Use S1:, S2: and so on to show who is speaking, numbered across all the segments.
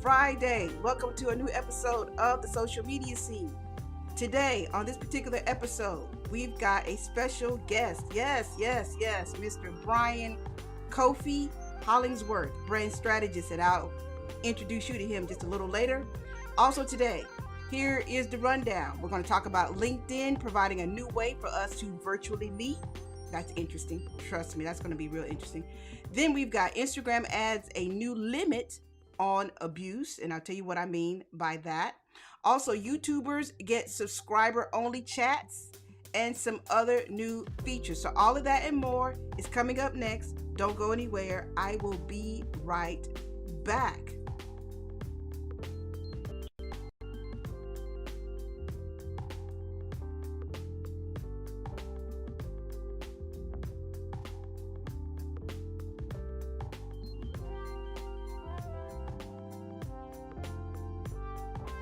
S1: Friday. Welcome to a new episode of the social media scene. Today, on this particular episode, we've got a special guest. Yes, Mr. Brian Kofi Hollingsworth, brand strategist, and I'll introduce you to him just a little later. Also, today, here is the rundown. We're going to talk about LinkedIn providing a new way for us to virtually meet. That's interesting. Trust me, that's going to be real interesting. Then we've got Instagram adds a new limit on abuse, and I'll tell you what I mean by that. Also, YouTubers get subscriber only chats and some other new features. So, all of that and more is coming up next. Don't go anywhere. I will be right back.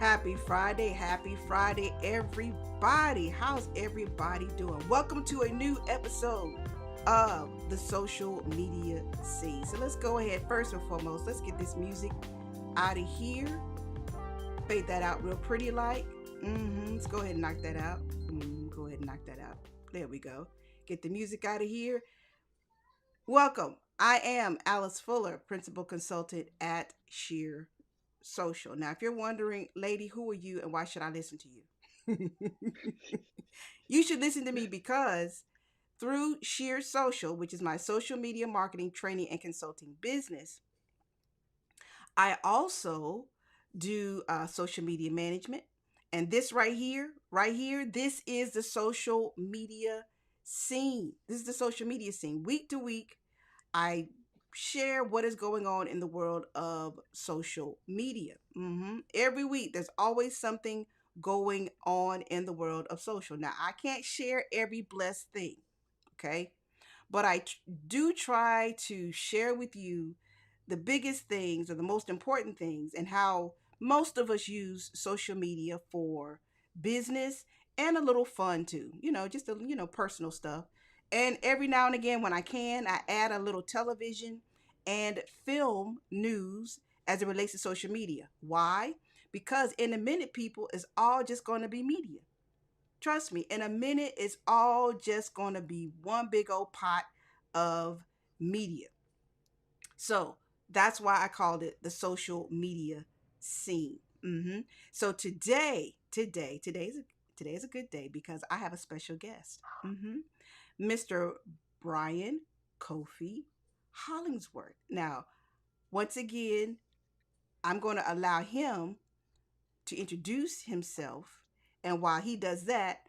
S1: Happy Friday, everybody. How's everybody doing? Welcome to a new episode of the social media scene. So let's go ahead, first and foremost, let's get this music out of here. Fade that out real pretty like. Let's go ahead and knock that out. Go ahead and knock that out. There we go. Get the music out of here. Welcome. I am Alice Fuller, Principal Consultant at Sheer Social. Now, if you're wondering, lady, who are you and why should I listen to you? You should listen to me because through Sheer Social, which is my social media marketing, training, and consulting business, I also do social media management. And this right here, this is the social media scene. This is the social media scene. Week to week, I share what is going on in the world of social media. Every week, there's always something going on in the world of social. Now, I can't share every blessed thing, okay? But do try to share with you the biggest things or the most important things and how most of us use social media for business and a little fun too. Just personal stuff. And every now and again when I can, I add a little television and film news as it relates to social media. Why? Because in a minute, people, it's all just going to be media. Trust me, in a minute, it's all just going to be one big old pot of media. So that's why I called it the social media scene. So today is a good day because I have a special guest, Mr. Brian Kofi Hollingsworth. Now, once again, I'm going to allow him to introduce himself, and while he does that,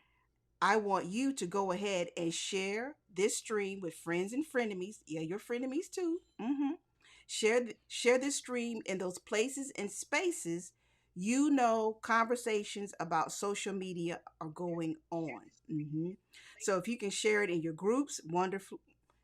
S1: I want you to go ahead and share this stream with friends and frenemies. Yeah, your frenemies too. Share this stream in those places and spaces conversations about social media are going on. So if you can share it in your groups, wonderful.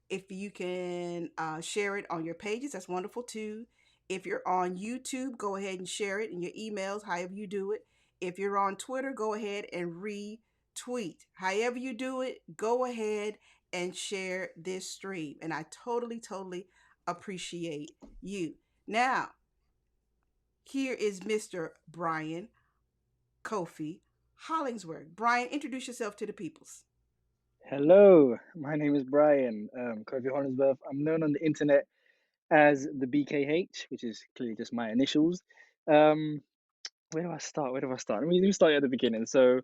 S1: If you can share it on your pages, that's wonderful too. If you're on YouTube, go ahead and share it in your emails, however you do it. If you're on Twitter, go ahead and retweet. However you do it, go ahead and share this stream. And I totally appreciate you. Now, here is Mr. Brian Kofi Hollingsworth. Brian, introduce yourself to the peoples.
S2: Hello, my name is Brian, Kofi Hollingsworth. I'm known on the internet as the BKH, which is clearly just my initials. Um, where do I start? Let me start at the beginning. So,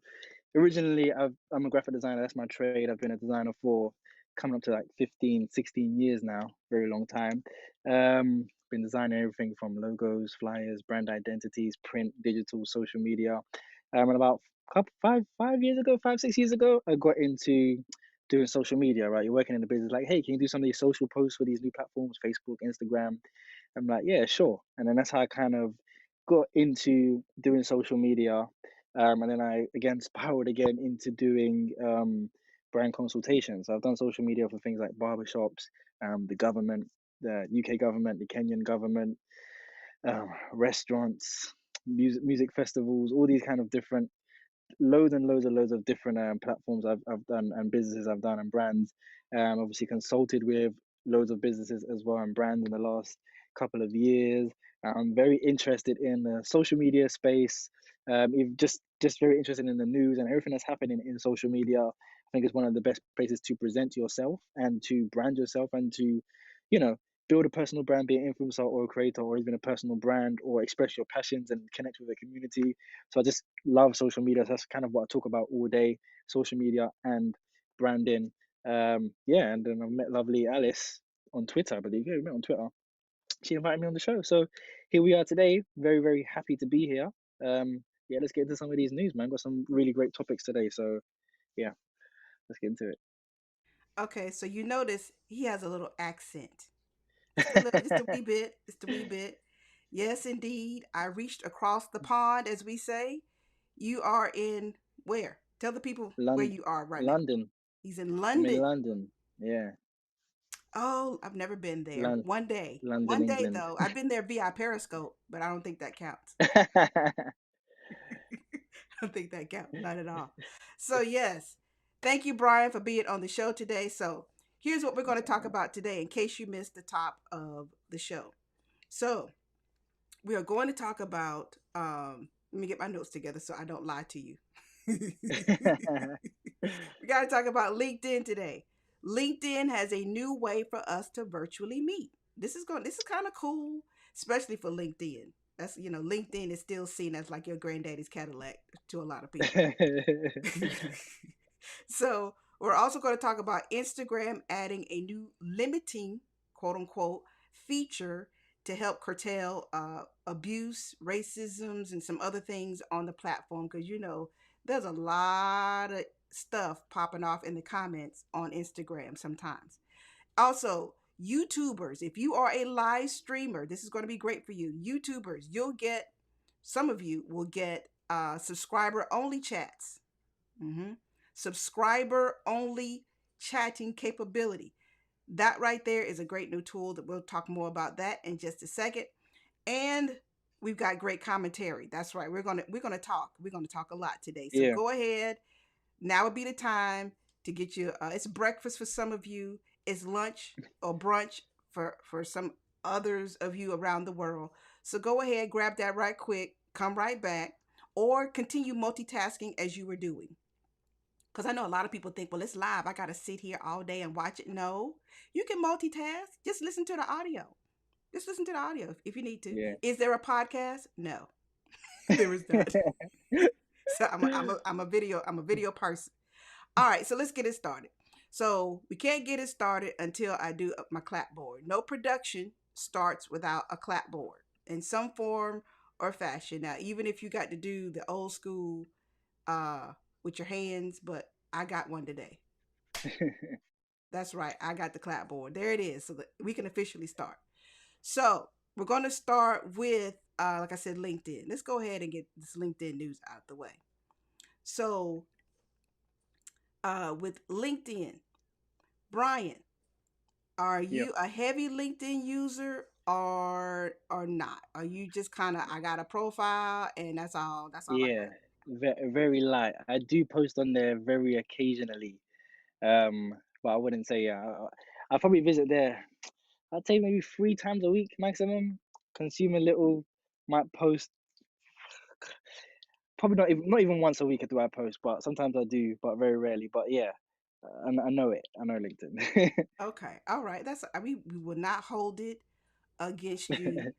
S2: originally, I'm a graphic designer. That's my trade. I've been a designer for coming up to like 15, 16 years now. Very long time. Been designing everything from logos, flyers, brand identities, print, digital, social media. And about 5 years ago, 6 years ago, I got into doing social media. Right, you're working in the business. Like, hey, can you do some of these social posts for these new platforms, Facebook, Instagram? I'm like, yeah, sure. And then that's how I kind of got into doing social media. And then I again spiraled again into doing brand consultations. So I've done social media for things like barbershops, the government, the UK government, the Kenyan government, restaurants, music festivals, all these kind of different loads of different platforms I've done and businesses I've done and brands. Obviously consulted with loads of businesses as well and brands in the last couple of years. I'm very interested in the social media space. If just very interested in the news and everything that's happening in social media. I think it's one of the best places to present yourself and to brand yourself and to, you know, build a personal brand, be an influencer or a creator or even a personal brand or express your passions and connect with the community. So I just love social media. So that's kind of what I talk about all day: social media and branding. Yeah, and then I met lovely Alice on Twitter, I believe. Yeah, we met on Twitter. She invited me on the show. So here we are today. Very, very happy to be here. Yeah, let's get into some of these news, man. Got some really great topics today. So yeah, let's get into
S1: Okay, so you notice he has a little accent. Just a little, just a wee bit, just a wee bit. Yes, indeed. I reached across the pond, as we say. You are in where? Tell the people where
S2: London.
S1: you are right now.
S2: London.
S1: He's in
S2: I'm in
S1: London.
S2: London. Yeah,
S1: Oh, I've never been there.
S2: Lon-
S1: One day.
S2: London,
S1: One day,
S2: England.
S1: though. I've been there via Periscope, but I don't think that counts. I don't think that counts. Not at all. So, yes. Thank you, Brian, for being on the show today. So, here's what we're going to talk about today in case you missed the top of the show. So, we are going to talk about let me get my notes together so I don't lie to you. We got to talk about LinkedIn today. LinkedIn has a new way for us to virtually meet. This is kind of cool, especially for LinkedIn. That's, LinkedIn is still seen as like your granddaddy's Cadillac to a lot of people. So we're also going to talk about Instagram adding a new limiting, quote unquote, feature to help curtail abuse, racisms, and some other things on the platform. Because there's a lot of stuff popping off in the comments on Instagram sometimes. Also, YouTubers, if you are a live streamer, this is going to be great for you. YouTubers, some of you will get subscriber only chats. Mm-hmm. Subscriber only chatting capability. That right there is a great new tool that we'll talk more about that in just a second. And we've got great commentary. That's right. We're gonna talk. We're gonna talk a lot today. So
S2: Yeah.
S1: go ahead. Now would be the time to get you. It's breakfast for some of you. It's lunch or brunch for some others of you around the world. So go ahead, grab that right quick. Come right back, or continue multitasking as you were doing. Because I know a lot of people think, well, it's live. I got to sit here all day and watch it. No, you can multitask. Just listen to the audio. Just listen to the audio if you need to.
S2: Yeah.
S1: Is there a podcast? No, there is not. So I'm a video person. All right, so let's get it started. So we can't get it started until I do my clapboard. No production starts without a clapboard in some form or fashion. Now, even if you got to do the old school uh, with your hands, but I got one today. That's right. I got the clapboard. There it is. So that we can officially start. So we're going to start with, like I said, LinkedIn. Let's go ahead and get this LinkedIn news out the way. So with LinkedIn, Brian, are
S2: Yeah.
S1: you a heavy LinkedIn user or not? Are you just kind of I got a profile and that's all I
S2: Yeah.
S1: got?
S2: Very light. I do post on there very occasionally. Um, but I wouldn't say, yeah. I'll probably visit there. I'd say maybe 3 times a week maximum. Consume a little, might post. Probably not even once a week do I post, but sometimes I do, but very rarely. But yeah, I know it. I know LinkedIn.
S1: Okay. All right. We will not hold it against you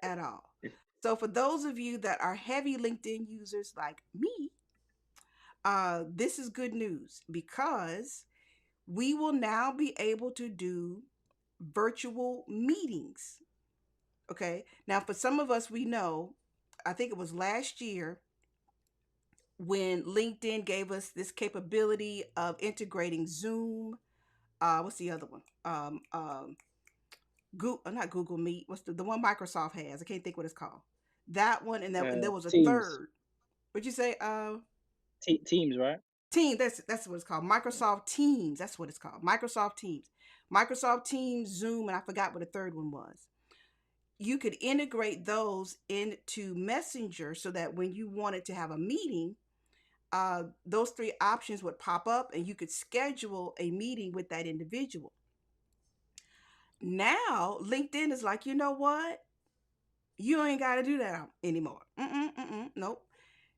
S1: at all. So for those of you that are heavy LinkedIn users like me, this is good news because we will now be able to do virtual meetings. Okay. Now, for some of us, we know, I think it was last year when LinkedIn gave us this capability of integrating Zoom. What's the other one? Google, not Google Meet. What's the one Microsoft has? I can't think what it's called. That one, and there was a
S2: Teams,
S1: third. What'd you say?
S2: Teams, right?
S1: Team. That's what it's called. Microsoft Teams. That's what it's called. Microsoft Teams. Microsoft Teams, Zoom, and I forgot what the third one was. You could integrate those into Messenger so that when you wanted to have a meeting, those three options would pop up and you could schedule a meeting with that individual. Now, LinkedIn is like, you know what? You ain't got to do that anymore. Nope.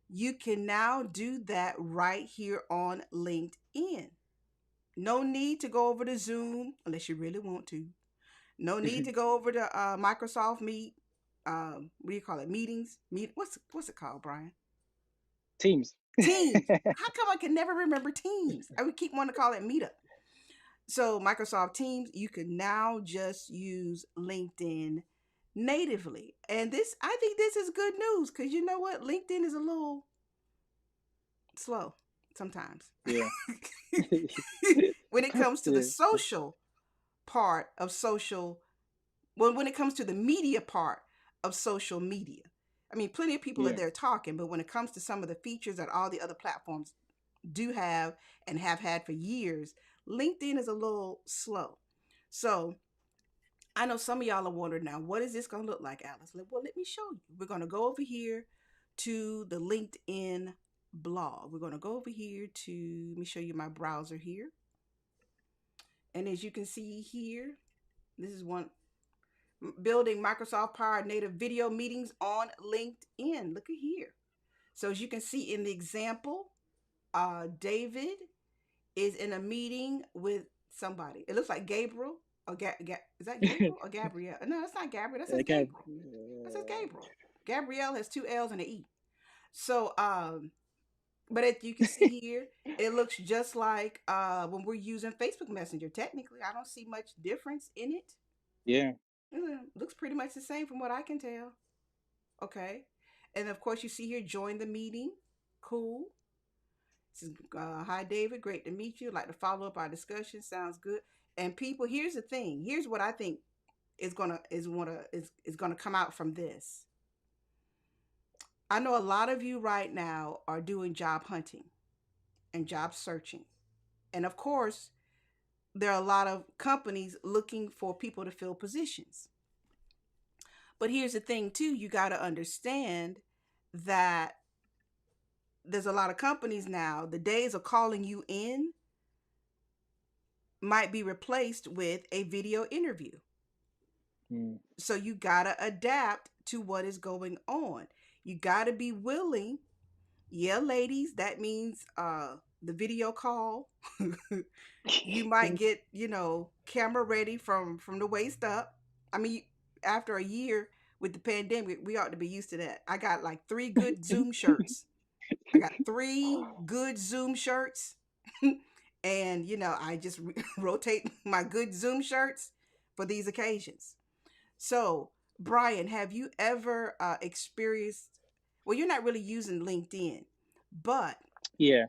S1: You can now do that right here on LinkedIn. No need to go over to Zoom unless you really want to. No need to go over to Microsoft Meet. What do you call it? Meetings. What's it called, Brian?
S2: Teams.
S1: Teams. How come I can never remember Teams? I would keep wanting to call it Meetup. So Microsoft Teams, you can now just use LinkedIn natively. And this, I think this is good news because you know what? LinkedIn is a little slow sometimes.
S2: Yeah.
S1: When it comes to the
S2: Yeah.
S1: social part of well, when it comes to the media part of social media. I mean, plenty of people are
S2: Yeah.
S1: there talking, but when it comes to some of the features that all the other platforms do have and have had for years, LinkedIn is a little slow. So I know some of y'all are wondering now, what is this going to look like, Alice? Well, let me show you. We're going to go over here to the LinkedIn blog. We're going to go over here to, let me show you my browser here. And as you can see here, this is one building Microsoft powered native video meetings on LinkedIn. Look at here. So as you can see in the example, David is in a meeting with somebody. It looks like Gabriel or is that Gabriel or Gabrielle? No, that's not Gabriel. That says
S2: Okay.
S1: Gabriel. That says Gabriel. Gabrielle has two L's and an E. So, but as you can see here, it looks just like when we're using Facebook Messenger. Technically, I don't see much difference in it.
S2: Yeah.
S1: Looks pretty much the same from what I can tell. Okay. And of course, you see here, join the meeting. Cool. This is, hi, David. Great to meet you. Like to follow up our discussion. Sounds good. And people, here's the thing. Here's what I think is gonna come out from this. I know a lot of you right now are doing job hunting and job searching, and of course, there are a lot of companies looking for people to fill positions. But here's the thing, too. You got to understand that there's a lot of companies now. The days of calling you in might be replaced with a video interview.
S2: Mm.
S1: So you got to adapt to what is going on. You got to be willing. Yeah, ladies, that means the video call. You might get, camera ready from the waist up. I mean, after a year with the pandemic, we ought to be used to that. I got like 3 good Zoom shirts. I got 3 good Zoom shirts. And, I just rotate my good Zoom shirts for these occasions. So, Brian, have you ever experienced, well, you're not really using LinkedIn, but
S2: Yeah.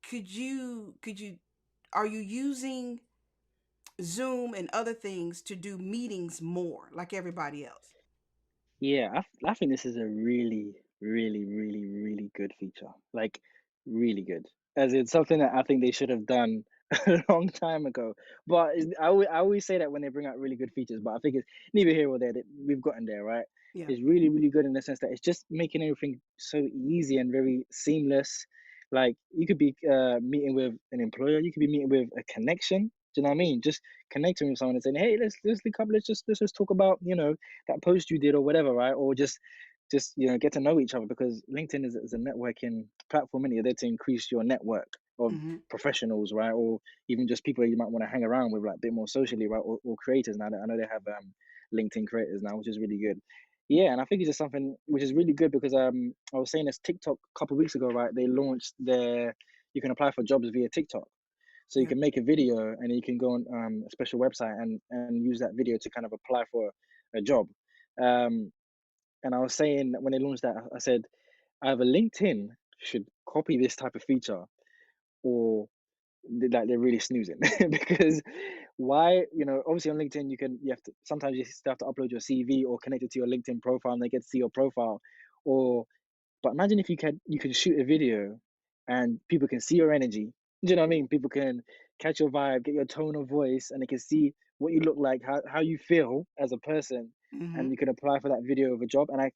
S1: could you, are you using Zoom and other things to do meetings more like everybody else?
S2: Yeah, I think this is a really, really, really, really good feature. Like, really good. As it's something that I think they should have done a long time ago. But I always say that when they bring out really good features, but I think it's neither here or there. That we've gotten there, right?
S1: Yeah.
S2: It's really, really good in the sense that it's just making everything so easy and very seamless. Like, you could be meeting with an employer, you could be meeting with a connection. Do you know what I mean? Just connecting with someone and saying, "Hey, let's link up. Let's just talk about that post you did or whatever, right?" Or just get to know each other, because LinkedIn is a networking platform, and you're there to increase your network of
S1: Mm-hmm.
S2: professionals, right? Or even just people that you might want to hang around with, like a bit more socially, right? Or creators now. I know they have LinkedIn creators now, which is really good. Yeah, and I think it's just something which is really good because I was saying this TikTok a couple of weeks ago, right? They launched their you can apply for jobs via TikTok. So you
S1: Yeah.
S2: can make a video and then you can go on a special website and use that video to kind of apply for a job. Um, and I was saying that when they launched that, I said either LinkedIn should copy this type of feature, or like they're really snoozing because why? Obviously on LinkedIn you have to sometimes you still have to upload your CV or connect it to your LinkedIn profile and they get to see your profile, or but imagine if you can shoot a video and people can see your energy. Do you know what I mean? People can catch your vibe, get your tone of voice, and they can see what you look like, how you feel as a person,
S1: Mm-hmm.
S2: and you can apply for that video of a job. And I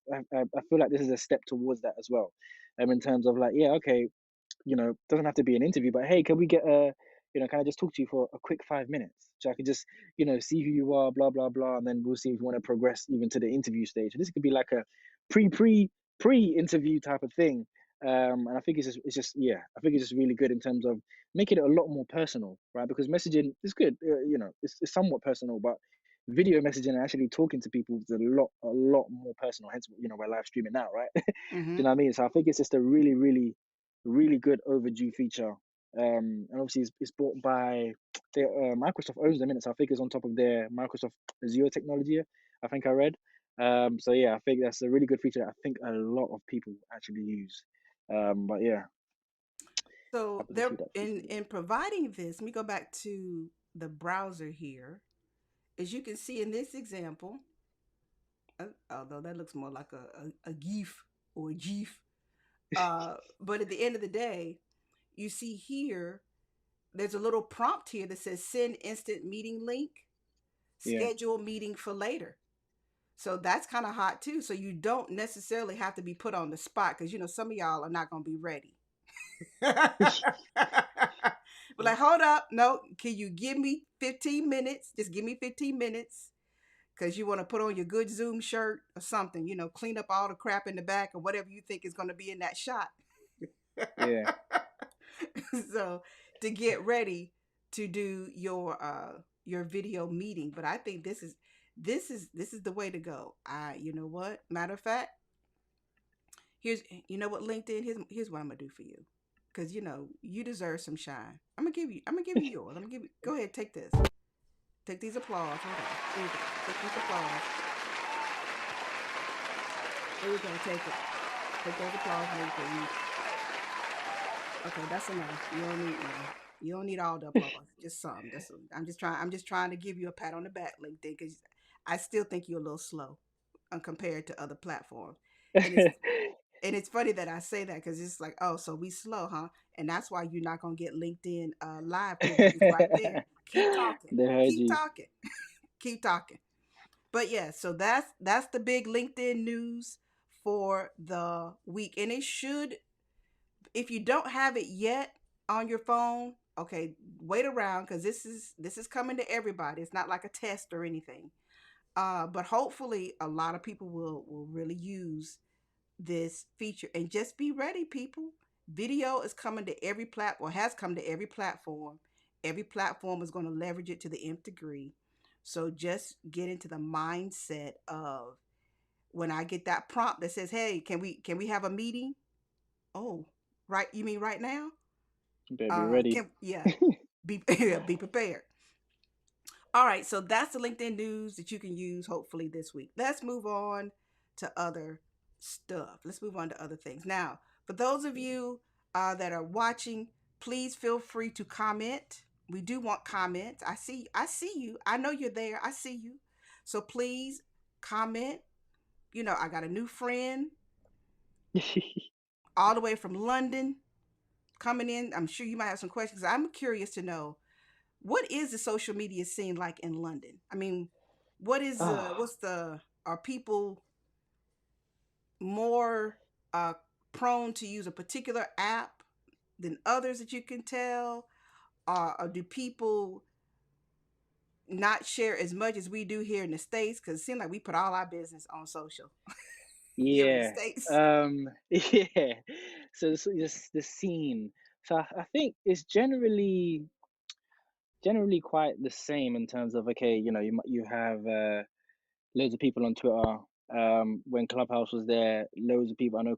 S2: feel like this is a step towards that as well. In terms of like, yeah, okay, doesn't have to be an interview, but hey, can we get can I just talk to you for a quick 5 minutes? So I could just, see who you are, blah, blah, blah. And then we'll see if you want to progress even to the interview stage. So this could be like a pre, pre, pre-interview type of thing. And I think yeah, I think it's just really good in terms of making it a lot more personal, right? Because messaging is good, it's somewhat personal, but video messaging and actually talking to people is a lot more personal. Hence, we're live streaming now, right? Do
S1: Mm-hmm.
S2: you know what I mean? So I think it's just a really, really, really good overdue feature. And obviously it's bought by Microsoft owns them, innit? So I think it's on top of their Microsoft Azure technology. I think I read. So yeah, I think that's a really good feature that I think a lot of people actually use. But yeah,
S1: So
S2: happy to
S1: they're
S2: see that feature.
S1: in providing this. Let me go back to the browser here. As you can see in this example, although that looks more like a GIF or a GIF, but at the end of the day, you see here there's a little prompt here that says send instant meeting link,
S2: Yeah.
S1: schedule meeting for later. So that's kind of hot too. So you don't necessarily have to be put on the spot because some of y'all are not going to be ready. But like, hold up, no, can you give me 15 minutes? Just give me 15 minutes because you want to put on your good Zoom shirt or something, clean up all the crap in the back or whatever you think is going to be in that shot.
S2: Yeah.
S1: So to get ready to do your video meeting. But I think this is the way to go. You know what? Matter of fact, here's you know what LinkedIn, here's what I'm gonna do for you. Cause you deserve some shine. I'm gonna give you yours. I'm gonna give you go ahead, take this. Take these applause. Hold on. Here you go. Take these applause. Here you go, take it. Take those applause and everything. Okay, that's enough. You don't need none. You don't need all the applause. Just some. I'm just trying to give you a pat on the back, LinkedIn, because I still think you're a little slow, compared to other platforms. And it's funny that I say that because it's like, oh, so we slow, huh? And that's why you're not gonna get LinkedIn live privilege. It's right there. Keep talking.
S2: They heard
S1: Keep
S2: you.
S1: talking. Keep talking. But yeah, so that's the big LinkedIn news for the week, and it should, if you don't have it yet on your phone, okay, wait around because this is coming to everybody. It's not like a test or anything. But hopefully, a lot of people will really use this feature, and just be ready, people. Video is coming to every platform, has come to every platform. Every platform is going to leverage it to the nth degree. So just get into the mindset of when I get that prompt that says, "Hey, can we have a meeting?" Oh, right. You mean right now?
S2: You better be ready.
S1: Can yeah, be be prepared. All right, so that's the LinkedIn news that you can use hopefully this week. Let's move on to other stuff. Let's move on to other things. Now, for those of you that are watching, please feel free to comment. We do want comments. I see you. I know you're there. I see you. So please comment. I got a new friend all the way from London coming in. I'm sure you might have some questions. I'm curious to know, what is the social media scene like in London? I mean,
S2: Ah,
S1: what's the are people more uh prone to use a particular app than others that you can tell? Or do people not share as much as we do here in the States? Because it seems like we put all our business on social here in the
S2: yeah.
S1: States.
S2: Yeah. So this the scene. So I think it's generally quite the same in terms of, okay, you have loads of people on Twitter. When Clubhouse was there, loads of people, I know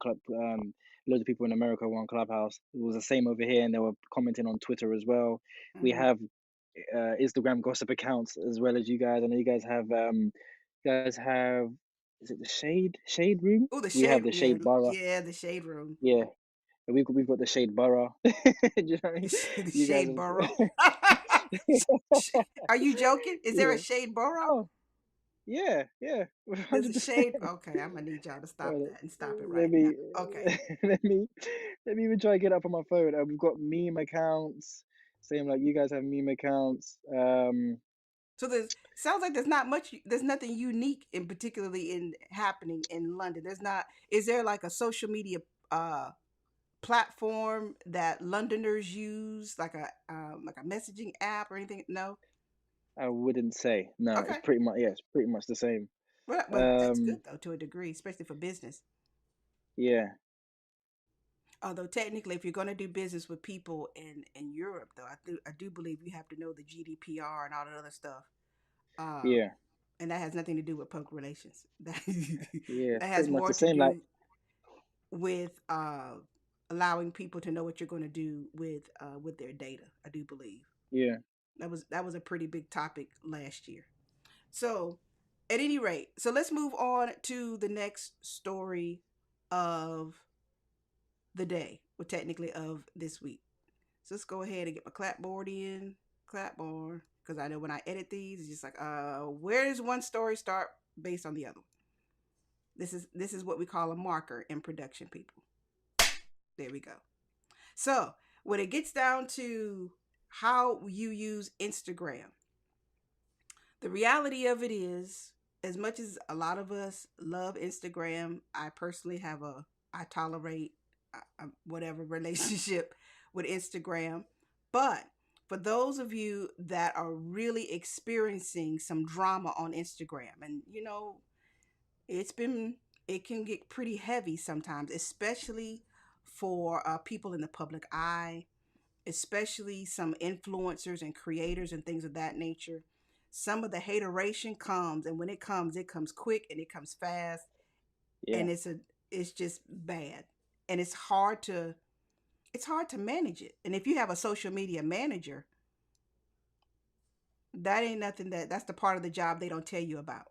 S2: loads of people in America were on Clubhouse. It was the same over here, and they were commenting on Twitter as well. We
S1: Hmm.
S2: have Instagram gossip accounts as well as you guys. I know you guys have, is it the Shade Room?
S1: Oh, the
S2: We have
S1: shade,
S2: the
S1: yeah,
S2: Shade Borough.
S1: yeah, the shade room,
S2: Yeah, and we've got the Shade Borough. Do you know what I mean?
S1: the
S2: You guys
S1: shade borough.
S2: have.
S1: Are you joking? Is there a
S2: Yeah.
S1: shade borough?
S2: Oh, yeah, yeah,
S1: There's a
S2: 100%.
S1: shade. Okay, I'm gonna need y'all to stop
S2: Hold
S1: that and stop it
S2: Let
S1: right now.
S2: me
S1: Okay.
S2: let me let me even try to get up on my phone. We've got meme accounts, same like you guys have meme accounts.
S1: So there's sounds like there's not much. There's nothing unique in particularly in happening in London. There's not. Is there like a social media uh platform that Londoners use, like a messaging app or anything? No.
S2: I wouldn't say. No, it's
S1: Okay.
S2: pretty much, yeah, it's pretty much the same.
S1: Well, that's good
S2: Um,
S1: though to a degree, especially for business.
S2: yeah,
S1: Although technically, if you're going to do business with people in Europe, though, I do believe you have to know the GDPR and all that other stuff. Um,
S2: yeah,
S1: and that has nothing to do with public relations. That
S2: yeah, it's
S1: that has
S2: pretty much
S1: more
S2: the
S1: to
S2: same. Like,
S1: do with allowing people to know what you're going to do with their data. I do believe
S2: yeah,
S1: that was a pretty big topic last year. So, at any rate, so let's move on to the next story of the day, or technically of this week. So let's go ahead and get my clapboard in, clapboard, because I know when I edit these, it's just like, where does one story start based on the other? This is what we call a marker in production, people. There we go. So when it gets down to how you use Instagram, the reality of it is, as much as a lot of us love Instagram, I personally have I tolerate whatever relationship with Instagram. But for those of you that are really experiencing some drama on Instagram, and it's been, it can get pretty heavy sometimes, especially for people in the public eye, especially some influencers and creators and things of that nature. Some of the hateration comes, and when it comes quick and it comes fast,
S2: yeah.
S1: and it's just bad, and it's hard to manage it. And if you have a social media manager, that ain't nothing, that's the part of the job they don't tell you about.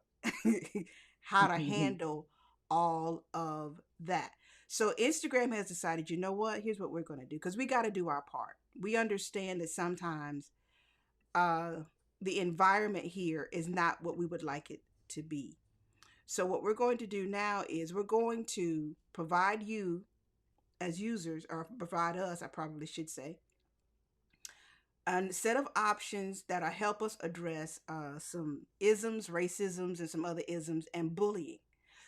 S1: How to handle all of that. So Instagram has decided, you know what? Here's what we're going to do, because we got to do our part. We understand that sometimes uh, the environment here is not what we would like it to be. So what we're going to do now is we're going to provide you as users, or provide us, I probably should say, a set of options that'll help us address some isms, racisms, and some other isms, and bullying.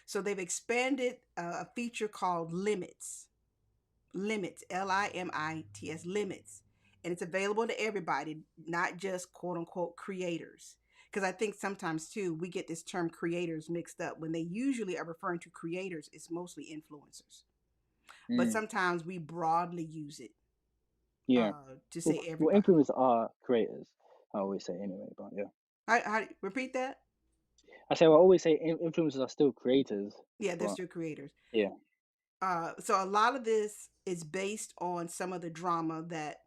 S1: So they've expanded a feature called limits. Limits, Limits, limits. And it's available to everybody, not just quote unquote creators. Because I think sometimes too, we get this term creators mixed up. When they usually are referring to creators, it's mostly influencers. But
S2: Mm,
S1: sometimes we broadly use it
S2: yeah.
S1: to say
S2: Well,
S1: everybody.
S2: influencers are creators. I always say anyway, but yeah.
S1: How repeat that?
S2: I say, well, I always say influencers are still creators,
S1: Yeah, they're
S2: but
S1: still creators.
S2: yeah,
S1: So a lot of this is based on some of the drama that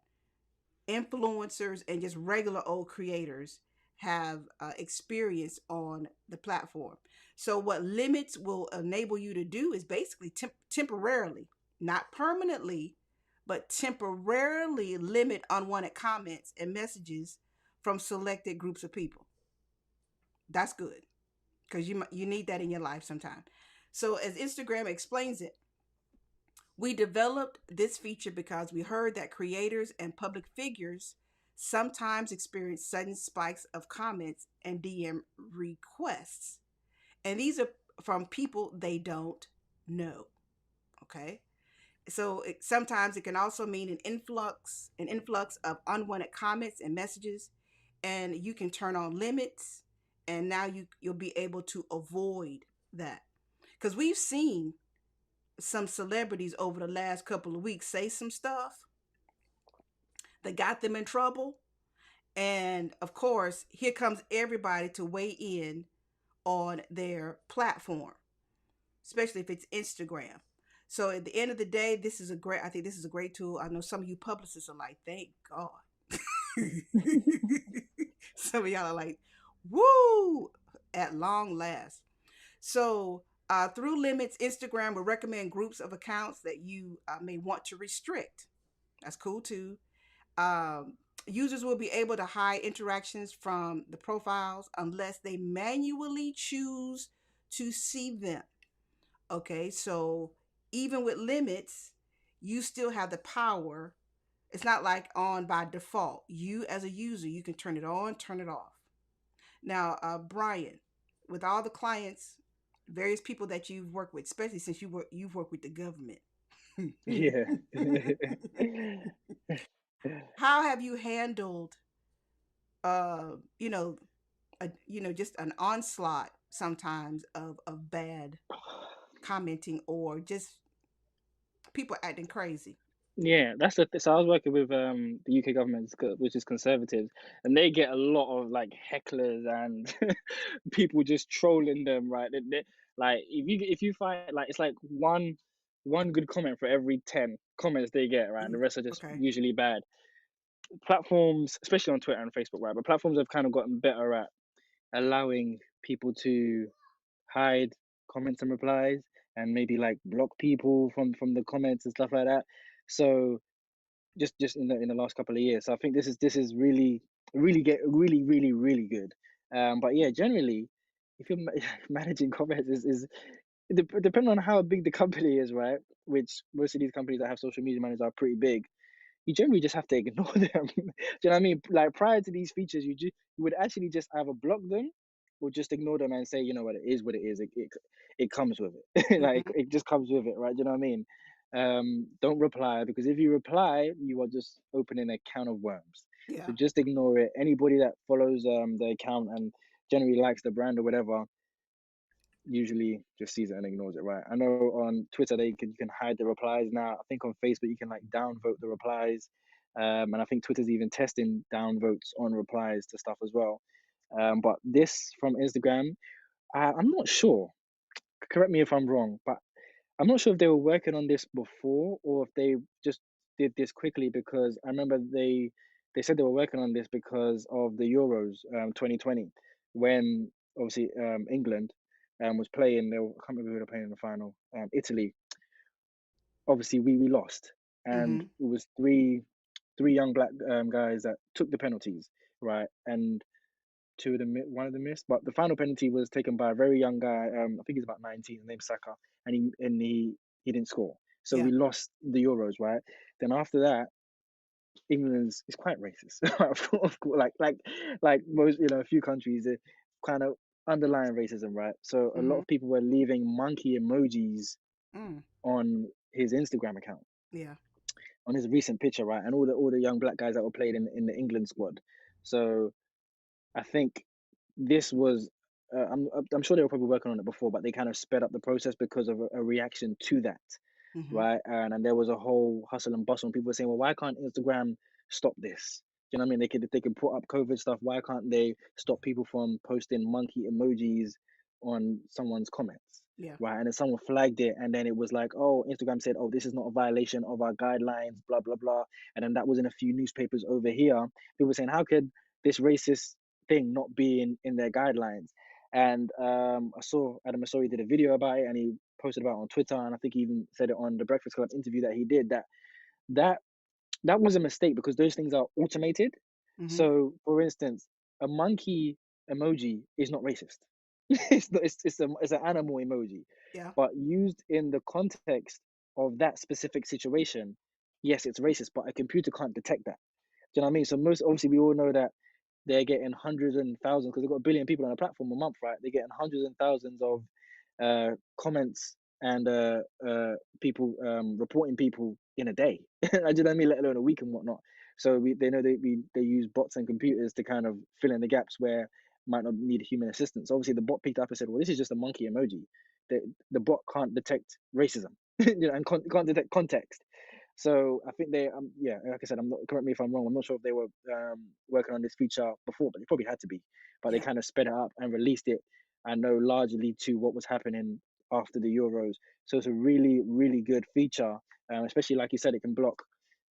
S1: influencers and just regular old creators have experienced on the platform. So what limits will enable you to do is basically temporarily, not permanently, but temporarily limit unwanted comments and messages from selected groups of people. That's good, because you need that in your life sometime. So as Instagram explains it, we developed this feature because we heard that creators and public figures sometimes experience sudden spikes of comments and DM requests. And these are from people they don't know. Okay. So sometimes it can also mean an influx of unwanted comments and messages, and you can turn on limits, and now you'll be able to avoid that. Because we've seen some celebrities over the last couple of weeks say some stuff that got them in trouble. And of course, here comes everybody to weigh in on their platform, especially if it's Instagram. So at the end of the day, I think this is a great tool. I know some of you publicists are like, thank God. Some of y'all are like, woo, at long last. So through limits, Instagram will recommend groups of accounts that you may want to restrict. That's cool too. Um, Users will be able to hide interactions from the profiles unless they manually choose to see them. Okay, so even with limits, you still have the power. It's not like on by default. You, as a user, you can turn it on, turn it off. Now, Brian, with all the clients, various people that you've worked with, especially since you've worked with the government,
S2: Yeah.
S1: How have you handled, uh, you know, just an onslaught sometimes of bad commenting or just people acting crazy?
S2: Yeah, that's the so I was working with the UK government, which is conservatives, and they get a lot of like hecklers and people just trolling them, right? Like if you find like it's like one good comment for every 10 comments they get, right? And the
S1: Mhm.
S2: rest are just
S1: Okay.
S2: usually bad. Platforms, especially on Twitter and Facebook, right? But platforms have kind of gotten better at allowing people to hide comments and replies and maybe like block people from the comments and stuff like that. So just in the last couple of years. So I think this is really good. But yeah, generally, if you're managing comments is depending on how big the company is, right? Which most of these companies that have social media managers are pretty big. You generally just have to ignore them. Do you know what I mean? Like prior to these features, you would actually just either block them or just ignore them and say, you know what, it is what it is. It comes with it. Like
S1: Hmm.
S2: it just comes with it, right? Do you know what I mean? Don't reply because if you reply, you are just opening a can of worms. So
S1: Yeah.
S2: just ignore it. Anybody that follows the account and generally likes the brand or whatever, usually just sees it and ignores it, right? I know on Twitter you can hide the replies now. I think on Facebook you can like downvote the replies, and I think Twitter's even testing downvotes on replies to stuff as well. But this from Instagram, I'm not sure. Correct me if I'm wrong, but I'm not sure if they were working on this before or if they just did this quickly because I remember they said they were working on this because of the Euros 2020 when obviously England was playing. I can't remember who they were playing in the final. Italy. Obviously, we lost, and
S1: Hmm.
S2: it was three young black guys that took the penalties, right? And one of them missed, but the final penalty was taken by a very young guy. I think he's about 19, named Saka, and he didn't score. So
S1: Yeah.
S2: we lost the Euros, right? Then after that, England's is quite racist. Of course, like most, a few countries, kind of underlying racism, right? So a lot
S1: Hmm.
S2: of people were leaving monkey emojis
S1: Mm.
S2: on his Instagram account,
S1: Yeah.
S2: on his recent picture, right? And all the young black guys that were played in the England squad. So I think this was. I'm sure they were probably working on it before, but they kind of sped up the process because of a reaction to that,
S1: Hmm.
S2: right? And there was a whole hustle and bustle, and people were saying, "Well, why can't Instagram stop this?" Do you know what I mean? They could put up COVID stuff. Why can't they stop people from posting monkey emojis on someone's comments?
S1: Yeah.
S2: Right, and then someone flagged it, and then it was like, oh, Instagram said, oh, this is not a violation of our guidelines, blah blah blah, and then that was in a few newspapers over here. People were saying, how could this racist thing not be in their guidelines? And I saw Adam Asori did a video about it, and he posted about it on Twitter, and I think he even said it on the Breakfast Club interview that he did that that was a mistake because those things are automated.
S1: Hmm.
S2: So, for instance, a monkey emoji is not racist. It's not, it's an animal emoji,
S1: Yeah.
S2: but used in the context of that specific situation, yes, it's racist. But a computer can't detect that. Do you know what I mean? So most obviously we all know that they're getting hundreds and thousands because they've got a billion people on the platform a month, right? They're getting hundreds and thousands of comments and people reporting people in a day. Do you know what I mean? Let alone a week and whatnot. So they know they use bots and computers to kind of fill in the gaps where might not need human assistance. Obviously, the bot picked up and said, "Well, this is just a monkey emoji. The bot can't detect racism, and can't detect context." So I think yeah, like I said, I'm not, correct me if I'm wrong. I'm not sure if they were working on this feature before, but they probably had to be. But they
S1: Yeah.
S2: kind of sped it up and released it. I know largely to what was happening after the Euros. So it's a really, really good feature, especially like you said, it can block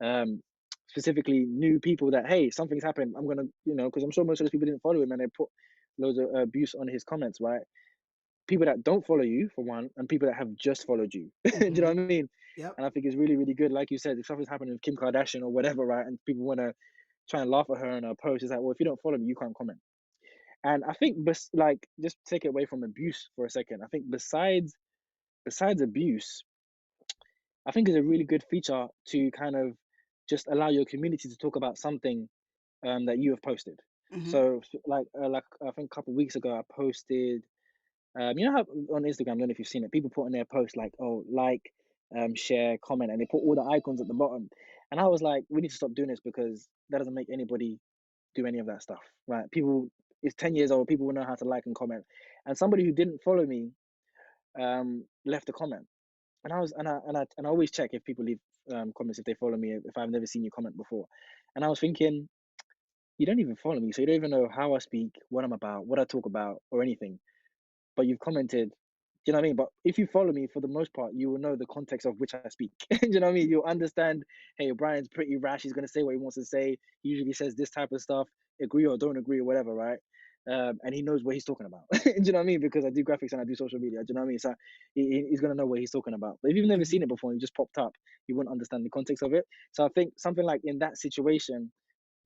S2: um, specifically new people that hey, something's happened. I'm gonna, because I'm sure most of those people didn't follow him and they put loads of abuse on his comments, right? People that don't follow you for one, and people that have just followed you. Do you know
S1: Hmm.
S2: what I mean?
S1: Yep.
S2: And I think it's really, really good. Like you said, if something's happening with Kim Kardashian or whatever, right, and people want to try and laugh at her in her post, it's like, well, if you don't follow me, you can't comment. And I think, like, just take it away from abuse for a second. I think besides abuse, I think it's a really good feature to kind of just allow your community to talk about something that you have posted.
S1: Hmm.
S2: So, like I think a couple of weeks ago, I posted. You know how on Instagram, I don't know if you've seen it, people put in their post like, "Oh, like share, comment, and they put all the icons at the bottom. And I was like, we need to stop doing this because that doesn't make anybody do any of that stuff, right? People, it's 10 years old. People will know how to like and comment. And somebody who didn't follow me left a comment, and I always check if people leave comments if they follow me if I've never seen you comment before, and I was thinking you don't even follow me, so you don't even know how I speak, what I'm about, what I talk about, or anything. But you've commented. Do you know what I mean? But if you follow me, for the most part, you will know the context of which I speak. Do you know what I mean? You'll understand, hey, Brian's pretty rash. He's going to say what he wants to say. He usually says this type of stuff, agree or don't agree or whatever, right? And he knows what he's talking about. Do you know what I mean? Because I do graphics and I do social media. Do you know what I mean? So he's going to know what he's talking about. But if you've never
S1: Hmm.
S2: seen it before and you just popped up, you wouldn't understand the context of it. So I think something like in that situation,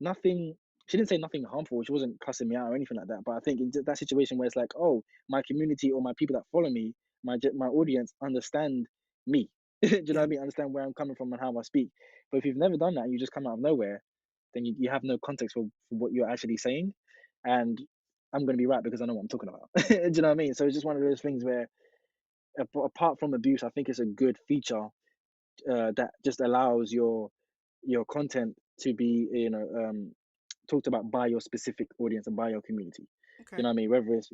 S2: nothing, she didn't say nothing harmful. She wasn't cussing me out or anything like that. But I think in that situation where it's like, oh, my community or my people that follow me, my audience understand me. Do you know what
S1: Yeah.
S2: I mean? Understand where I'm coming from and how I speak. But if you've never done that, and you just come out of nowhere, then you have no context for what you're actually saying. And I'm going to be right because I know what I'm talking about. Do you know what I mean? So it's just one of those things where, apart from abuse, I think it's a good feature that just allows your content to be, talked about by your specific audience and by your community. You
S1: Okay.
S2: know what I mean? Whether it's,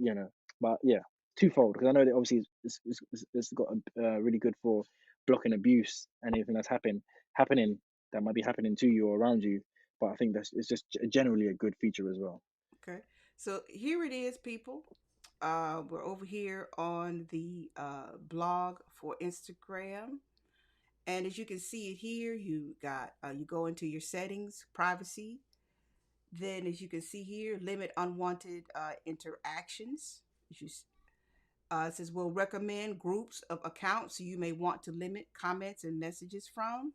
S2: but yeah, twofold, because I know that obviously it's got a really good for blocking abuse and anything that's happening that might be happening to you or around you. But I think that's it's just generally a good feature as well.
S1: Okay. So here it is, people. We're over here on the blog for Instagram. And as you can see it here, you go into your settings, privacy. Then, as you can see here, limit unwanted interactions. It says we'll recommend groups of accounts you may want to limit comments and messages from.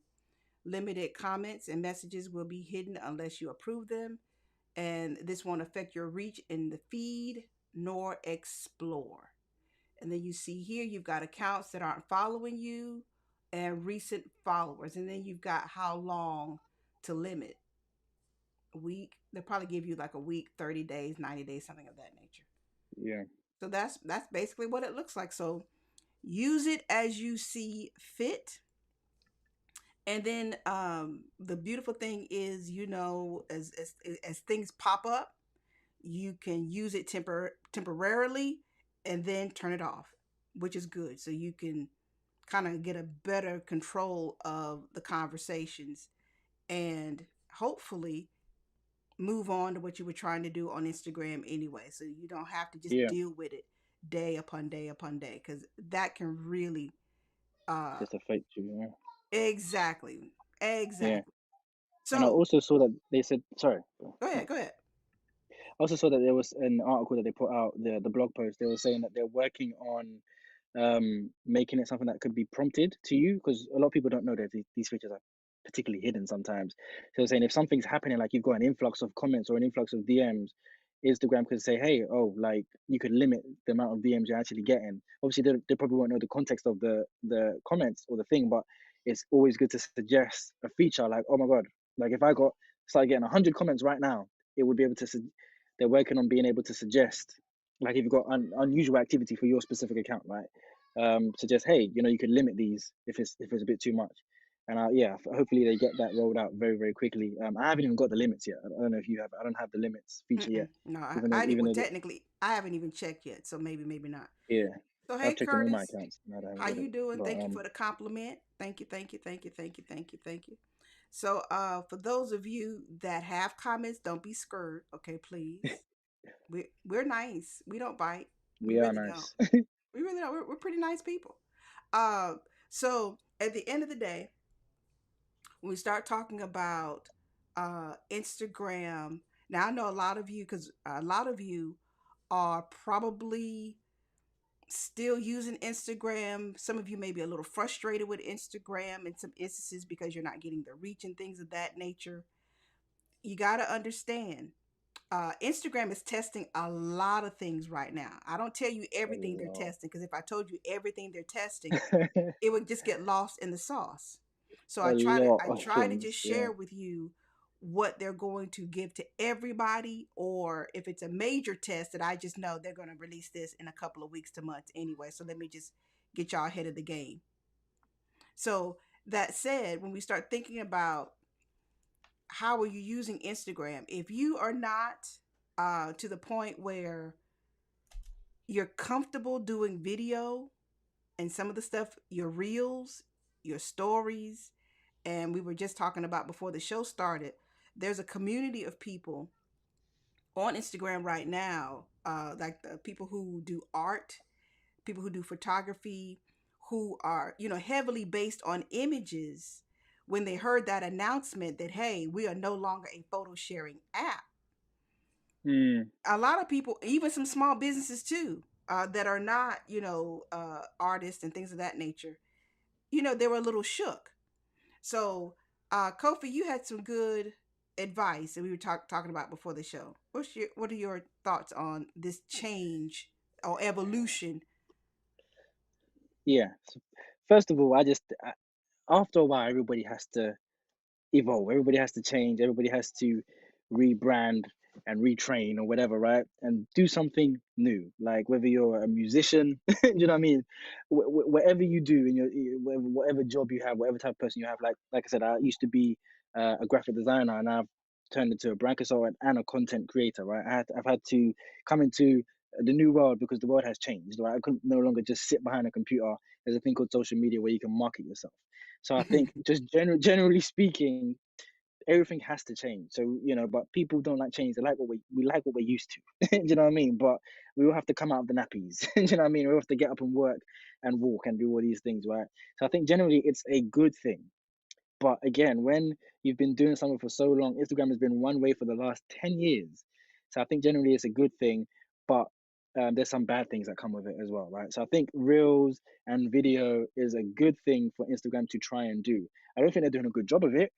S1: Limited comments and messages will be hidden unless you approve them, and this won't affect your reach in the feed nor explore. And then you see here you've got accounts that aren't following you and recent followers, and then you've got how long to limit. A week, they'll probably give you like a week, 30 days, 90 days, something of that nature.
S2: Yeah,
S1: So that's basically what it looks like. So use it as you see fit. And then the beautiful thing is, as things pop up, you can use it temporarily and then turn it off, which is good. So you can kind of get a better control of the conversations and hopefully move on to what you were trying to do on Instagram anyway. So you don't have to just
S2: yeah,
S1: deal with it day upon day upon day, because that can really uh
S2: just affect you. Yeah,
S1: exactly,
S2: yeah.
S1: exactly.
S2: And I
S1: So
S2: also saw that they said, sorry.
S1: go ahead, go ahead.
S2: I also saw that there was an article that they put out, the blog post. They were saying that they're working on making it something that could be prompted to you, because a lot of people don't know that these features are particularly hidden sometimes. So they're saying if something's happening, like you've got an influx of comments or an influx of DMs, Instagram could say, hey, oh, like you could limit the amount of DMs you're actually getting. Obviously, they probably won't know the context of the comments or the thing, but it's always good to suggest a feature like, oh my God, like if I got started getting 100 comments right now, it would be able to they're working on being able to suggest, like if you've got unusual activity for your specific account, right? Suggest, hey, you could limit these if it's a bit too much. And yeah, hopefully they get that rolled out very very quickly. I haven't even got the limits yet. I don't know if you have. I don't have the limits feature yet,
S1: Mm-mm. No,
S2: even
S1: well,
S2: though
S1: technically, I haven't even checked yet, so maybe not.
S2: yeah,
S1: So, hey,
S2: I've checked on all my
S1: Curtis,
S2: accounts and I haven't
S1: how
S2: got it.
S1: you doing?
S2: But
S1: Thank you for the compliment. Thank you, thank you, thank you, thank you, thank you, thank you. So, for those of you that have comments, don't be scared, okay? Please, we're nice. We don't bite. We
S2: we are
S1: really don't.
S2: nice.
S1: We really don't. We're pretty nice people. Uh, so at the end of the day, when we start talking about Instagram, now I know a lot of you, because a lot of you are probably still using Instagram. Some of you may be a little frustrated with Instagram in some instances because you're not getting the reach and things of that nature. You got to understand, Instagram is testing a lot of things right now. I don't tell you
S2: A
S1: everything they're
S2: lot.
S1: testing, because if I told you everything they're testing, it would just get lost in the sauce. So
S2: A lot
S1: I
S2: of
S1: try to
S2: things.
S1: just
S2: Yeah.
S1: share with you what they're going to give to everybody, or if it's a major test that I just know they're going to release this in a couple of weeks to months anyway. So let me just get y'all ahead of the game. So that said, when we start thinking about how are you using Instagram, if you are not to the point where you're comfortable doing video and some of the stuff, your reels, your stories, and we were just talking about before the show started, there's a community of people on Instagram right now, like the people who do art, people who do photography, who are, heavily based on images. When they heard that announcement that, hey, we are no longer a photo sharing app,
S2: Mm,
S1: a lot of people, even some small businesses too, that are not, artists and things of that nature, they were a little shook. So, Kofi, you had some good advice that we were talking about before the show. What are your thoughts on this change or evolution?
S2: yeah. So first of all, after a while, everybody has to evolve. Everybody has to change. Everybody has to rebrand and retrain or whatever, right? And do something new. Like whether you're a musician, do you know what I mean? Whatever you do in whatever job you have, whatever type of person you have. Like I said, I used to be a graphic designer, and I've turned into a brand consultant and a content creator, right? I've had to come into the new world because the world has changed, right? I couldn't no longer just sit behind a computer. There's a thing called social media where you can market yourself. So I think just generally speaking, everything has to change. So but people don't like change. They like we like what we're used to. Do you know what I mean? But we all have to come out of the nappies. Do you know what I mean? We all have to get up and work and walk and do all these things, right? So I think generally it's a good thing. But again, when you've been doing something for so long, Instagram has been one way for the last 10 years. So I think generally it's a good thing, but there's some bad things that come with it as well, right? So I think Reels and video is a good thing for Instagram to try and do. I don't think they're doing a good job of it.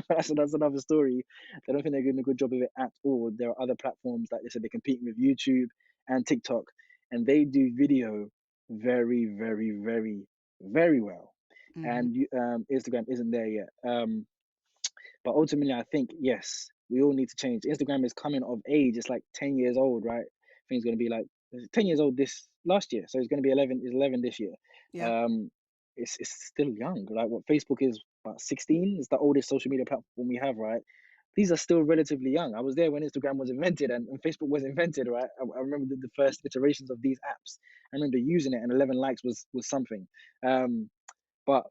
S2: But that's another story. I don't think they're doing a good job of it at all. There are other platforms, like they said, they're competing with YouTube and TikTok, and they do video very, very, very, very well,
S1: Hmm.
S2: and Instagram isn't there yet. But ultimately, I think yes, we all need to change. Instagram is coming of age. It's like 10 years old, right? I think it's going to be like 10 years old this last year, so it's going to be 11. It's 11 this year.
S1: Yeah.
S2: Um, it's still young. Like what Facebook is about 16. It's the oldest social media platform we have, right? These are still relatively young. I was there when Instagram was invented and Facebook was invented, right? I remember the first iterations of these apps. I remember using it, and 11 likes was something. Um, but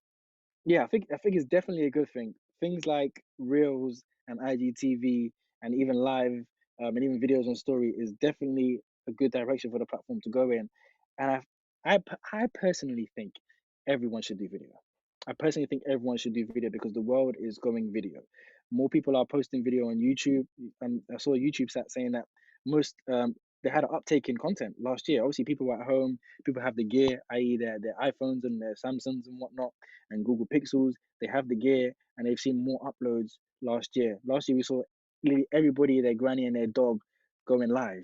S2: yeah, I think it's definitely a good thing. Things like Reels and IGTV and even live and even videos on story is definitely a good direction for the platform to go in. And I personally think everyone should do video. I personally think everyone should do video because the world is going video. More people are posting video on YouTube. I saw a YouTube stat saying that most they had an uptake in content last year. Obviously, people were at home, people have the gear, i.e., their iPhones and their Samsungs and whatnot and Google Pixels. They have the gear and they've seen more uploads last year. Last year we saw nearly everybody, their granny and their dog going live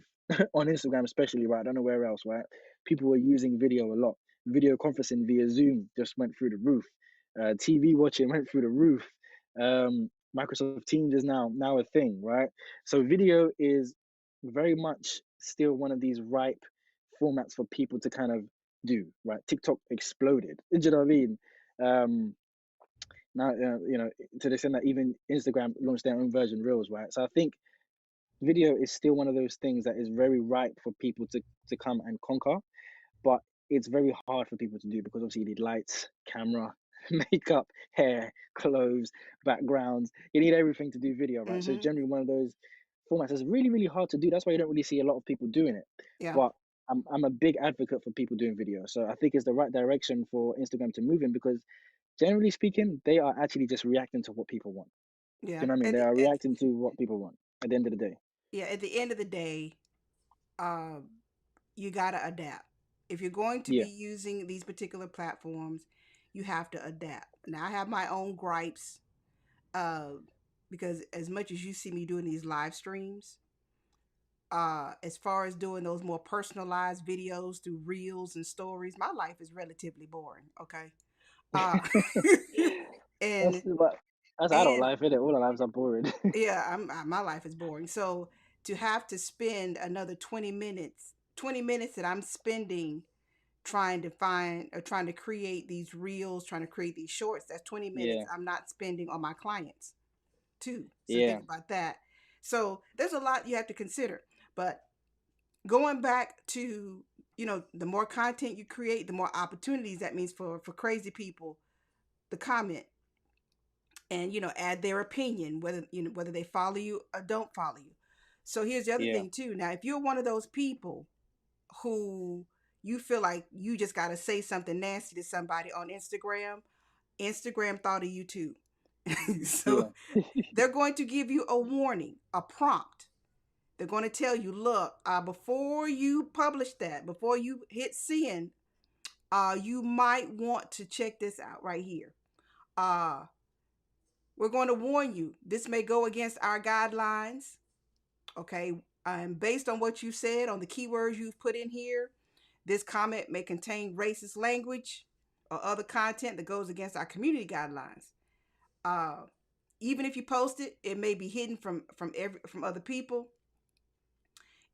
S2: on Instagram, especially, right? I don't know where else, right? People were using video a lot. Video conferencing via Zoom just went through the roof. TV watching went through the roof. Microsoft Teams is now a thing, right? So video is very much still one of these ripe formats for people to kind of do, right? TikTok exploded. Do you know what I mean? Um, Now, to the extent that even Instagram launched their own version, Reels, right? So I think video is still one of those things that is very ripe for people to come and conquer, but it's very hard for people to do because obviously you need lights, camera, makeup, hair, clothes, backgrounds. You need everything to do video, right? So it's
S1: Hmm.
S2: generally one of those formats that's really, really hard to do. That's why you don't really see a lot of people doing it.
S1: Yeah.
S2: But I'm a big advocate for people doing video. So I think it's the right direction for Instagram to move in because generally speaking, they are actually just reacting to what people want. Do
S1: Yeah.
S2: you know what I mean?
S1: At
S2: They
S1: the,
S2: are
S1: at,
S2: reacting to what people want at the end of the day.
S1: yeah. At the end of the day, um, you gotta adapt. If you're going to be
S2: Yeah.
S1: using these particular platforms, you have to adapt. Now, I have my own gripes, uh, because as much as you see me doing these live streams, as far as doing those more personalized videos through reels and stories, my life is relatively boring. Okay. Uh,
S2: That's
S1: and
S2: but that's adult
S1: and
S2: life, isn't it? All our lives are boring.
S1: yeah, my life is boring. So to have to spend another 20 minutes that I'm spending trying to find or trying to create these reels, trying to create these shorts. That's 20 minutes
S2: Yeah.
S1: I'm not spending on my clients too. So
S2: Yeah.
S1: think about that. So there's a lot you have to consider. But going back to, the more content you create, the more opportunities that means for crazy people to comment and add their opinion, whether they follow you or don't follow you. So here's the other
S2: Yeah.
S1: thing too. Now, if you're one of those people who you feel like you just got to say something nasty to somebody on Instagram thought of you too. So
S2: Yeah.
S1: they're going to give you a warning, a prompt. They're going to tell you, look, before you publish that, before you hit send, you might want to check this out right here. Uh, we're going to warn you. This may go against our guidelines. Okay. Based on what you said, on the keywords you've put in here, this comment may contain racist language or other content that goes against our community guidelines. Uh, Even if you post it, it may be hidden from other people.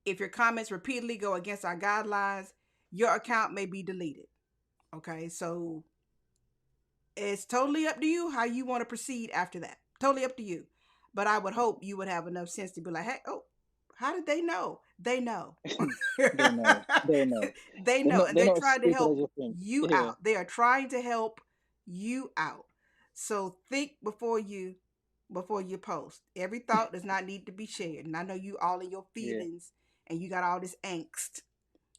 S1: If your comments repeatedly go against our guidelines, your account may be deleted. Okay, so it's totally up to you how you want to proceed after that. Totally up to you. But I would hope you would have enough sense to be like, hey, oh, how did they know? They know.
S2: They know. They know.
S1: They
S2: They're
S1: know.
S2: not.
S1: And
S2: They're
S1: they're
S2: not as
S1: trying to
S2: stupid
S1: help
S2: as you think.
S1: you
S2: Yeah.
S1: out. They are trying to help you out. So think before you post. Every thought does not need to be shared. And I know you all in your
S2: Yeah.
S1: feelings and you got all this angst.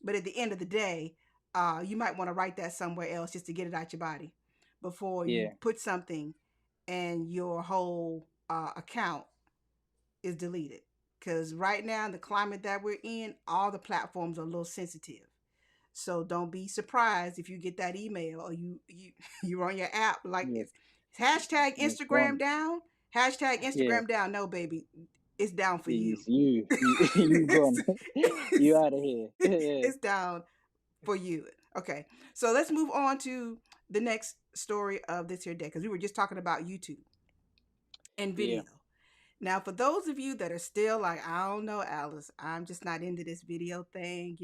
S1: But at the end of the day, you might want to write that somewhere else just to get it out your body before you
S2: Yeah.
S1: put something and your whole account is deleted. Because right now, in the climate that we're in, all the platforms are a little sensitive. So don't be surprised if you get that email or you're on your app like
S2: Yeah.
S1: it's hashtag
S2: And it's
S1: Instagram
S2: gone.
S1: down, hashtag
S2: Yeah.
S1: Instagram down. No, baby, it's down for you.
S2: It's you. You
S1: it's,
S2: gone. You
S1: it's,
S2: out of here. Yeah.
S1: it's down for you. Okay, so let's move on to the next story of this here day because we were just talking about YouTube and
S2: Yeah.
S1: video. Now, for those of you that are still like, I don't know, Alice, I'm just not into this video thing.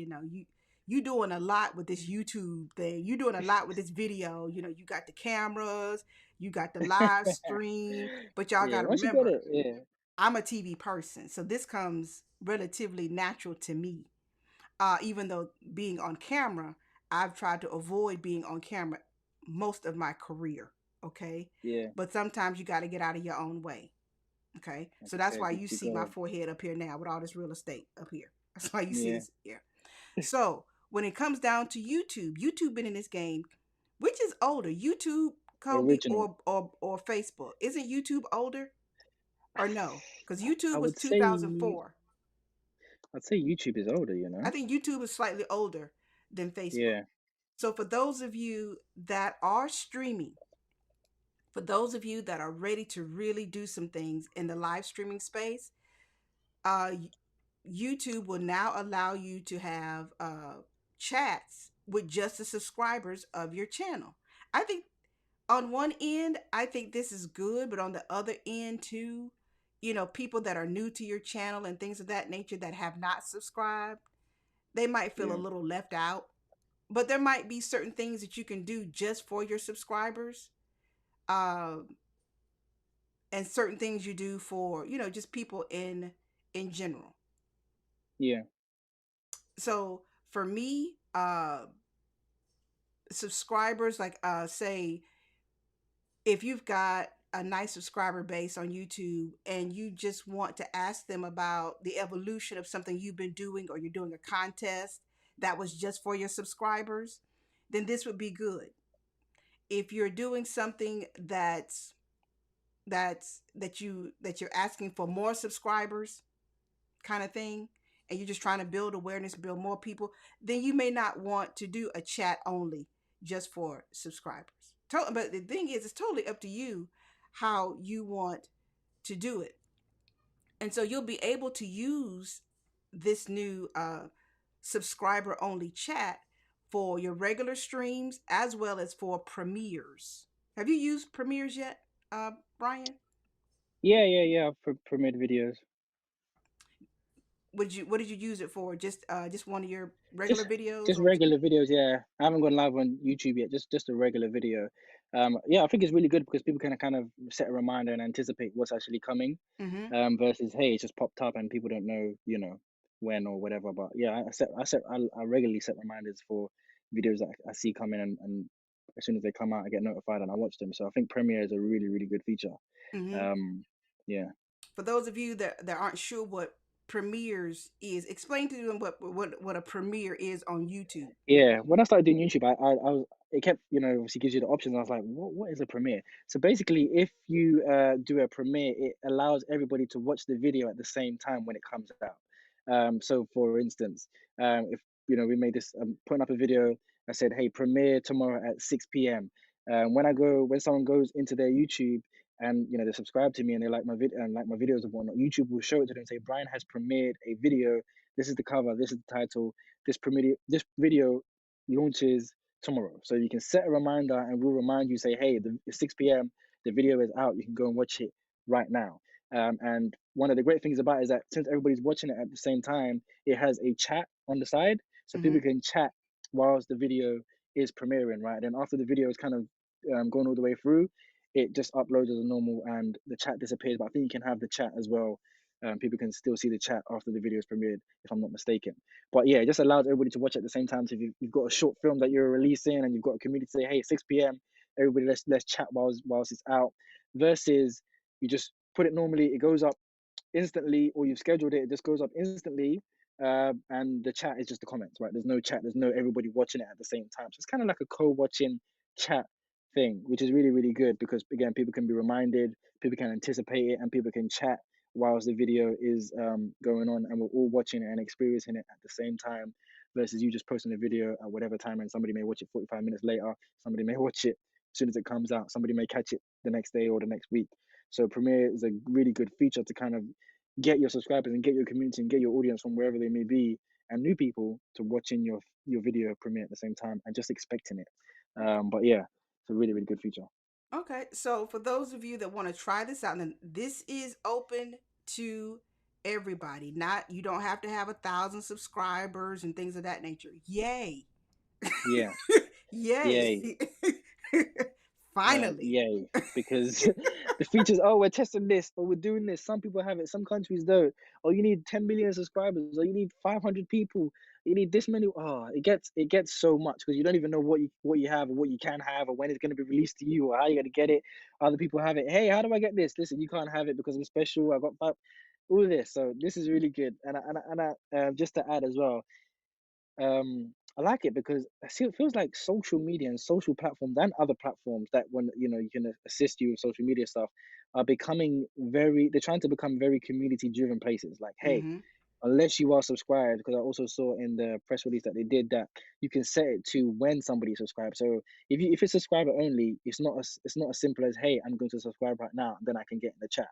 S1: You doing a lot with this YouTube thing. You doing a lot with this video. You got the cameras, you got the live stream, but y'all got
S2: Yeah.
S1: to
S2: Once you get
S1: remember,
S2: it. Yeah.
S1: I'm a TV person, so this comes relatively natural to me. Even though being on camera, I've tried to avoid being on camera most of my career. Okay,
S2: Yeah.
S1: but sometimes you got to get out of your own way. Okay,
S2: Like
S1: so
S2: I
S1: that's
S2: said,
S1: why you
S2: you
S1: see my
S2: gotta.
S1: forehead up here now with all this real estate up here. That's why you see
S2: Yeah.
S1: this here. So when it comes down to YouTube been in this game. Which is older, YouTube, Kobe,
S2: Original.
S1: or Facebook? Isn't YouTube older or no? Because YouTube
S2: I
S1: was
S2: would say.
S1: 2004.
S2: I'd say YouTube is older. You
S1: I
S2: know.
S1: think YouTube is slightly older than Facebook.
S2: Yeah.
S1: So for those of you that are streaming, for those of you that are ready to really do some things in the live streaming space, uh, YouTube will now allow you to have chats with just the subscribers of your channel. I think on one end, I think this is good, but on the other end too, people that are new to your channel and things of that nature that have not subscribed, they might feel a
S2: Yeah.
S1: little left out. But there might be certain things that you can do just for your subscribers, uh, and certain things you do for just people in general.
S2: Yeah.
S1: So for me, subscribers, like say if you've got a nice subscriber base on YouTube and you just want to ask them about the evolution of something you've been doing, or you're doing a contest that was just for your subscribers, then this would be good. If you're doing something that you're asking for more subscribers kind of thing, and you're just trying to build awareness, build more people, then you may not want to do a chat only just for subscribers. But the thing is, it's totally up to you how you want to do it. And so you'll be able to use this new subscriber only chat for your regular streams as well as for premieres. Have you used premieres yet, Brian?
S2: Yeah. Yeah. Yeah. For premiered videos.
S1: what did you use it for? Just one of your regular
S2: Just
S1: videos
S2: just
S1: or
S2: regular videos, yeah. I haven't gone live on YouTube yet, just a regular video. Yeah, I think it's really good because people can kind of set a reminder and anticipate what's actually coming,
S1: mm-hmm.
S2: versus, hey, it's just popped up and people don't know, when or whatever. But yeah, I regularly set reminders for videos that I see coming, and as soon as they come out, I get notified and I watch them. So I think Premiere is a really, really good feature.
S1: Mm-hmm.
S2: Um, yeah.
S1: For those of you that aren't sure what premieres is, explain to them what a premiere is on YouTube.
S2: Yeah, when I started doing YouTube, I was it kept, obviously gives you the options. I was like, what is a premiere? So basically, if you do a premiere, it allows everybody to watch the video at the same time when it comes out. So for instance, if we made this, putting up a video, I said, hey, premiere tomorrow at 6 p.m. When someone goes into their YouTube and they subscribe to me and they like my video and like my videos and whatnot, YouTube will show it to them and say, Brian has premiered a video. This is the cover. This is the title. This video launches tomorrow. So you can set a reminder and we'll remind you, say, hey, it's 6 p.m. The video is out. You can go and watch it right now. And one of the great things about it is that since everybody's watching it at the same time, it has a chat on the side. So
S1: Mm-hmm.
S2: people can chat whilst the video is premiering, right? Then after the video is kind of going all the way through, it just uploads as normal and the chat disappears. But I think you can have the chat as well. People can still see the chat after the video is premiered, if I'm not mistaken. But yeah, it just allows everybody to watch at the same time. So if you've got a short film that you're releasing and you've got a community say, hey, 6 p.m., everybody let's chat whilst it's out. Versus you just put it normally, it goes up instantly, or you've scheduled it, it just goes up instantly. And the chat is just the comments, right? There's no chat, there's no everybody watching it at the same time. So it's kind of like a co-watching chat thing, which is really, really good because again, people can be reminded, people can anticipate it, and people can chat whilst the video is going on, and we're all watching it and experiencing it at the same time. Versus you just posting a video at whatever time, and somebody may watch it 45 minutes later, somebody may watch it as soon as it comes out, somebody may catch it the next day or the next week. So Premiere is a really good feature to kind of get your subscribers and get your community and get your audience from wherever they may be, and new people to watching your video premiere at the same time and just expecting it. But yeah, it's a really, really good feature.
S1: Okay, so for those of you that want to try this out, and this is open to everybody. Not You don't have to have 1,000 subscribers and things of that nature. Yay!
S2: Yeah,
S1: Yay!
S2: yay.
S1: Finally.
S2: Yay, because the features, oh, we're testing this or we're doing this. Some people have it, some countries don't. Or you need 10 million subscribers, or you need 500 people. You need this many. Oh, it gets so much because you don't even know what you have or what you can have or when it's going to be released to you or how you're going to get it. Other people have it. Hey, how do I get this? Listen, you can't have it because I'm special. I got five. All of this. So this is really good. And just to add as well, I like it because I see it feels like social media and social platforms and other platforms that when you can assist you with social media stuff are becoming very they're trying to become very community driven places. Like, hey,
S1: Mm-hmm.
S2: unless you are subscribed, because I also saw in the press release that they did that you can set it to when somebody subscribes. So if it's subscriber only, it's not as simple as, hey, I'm going to subscribe right now, then I can get in the chat.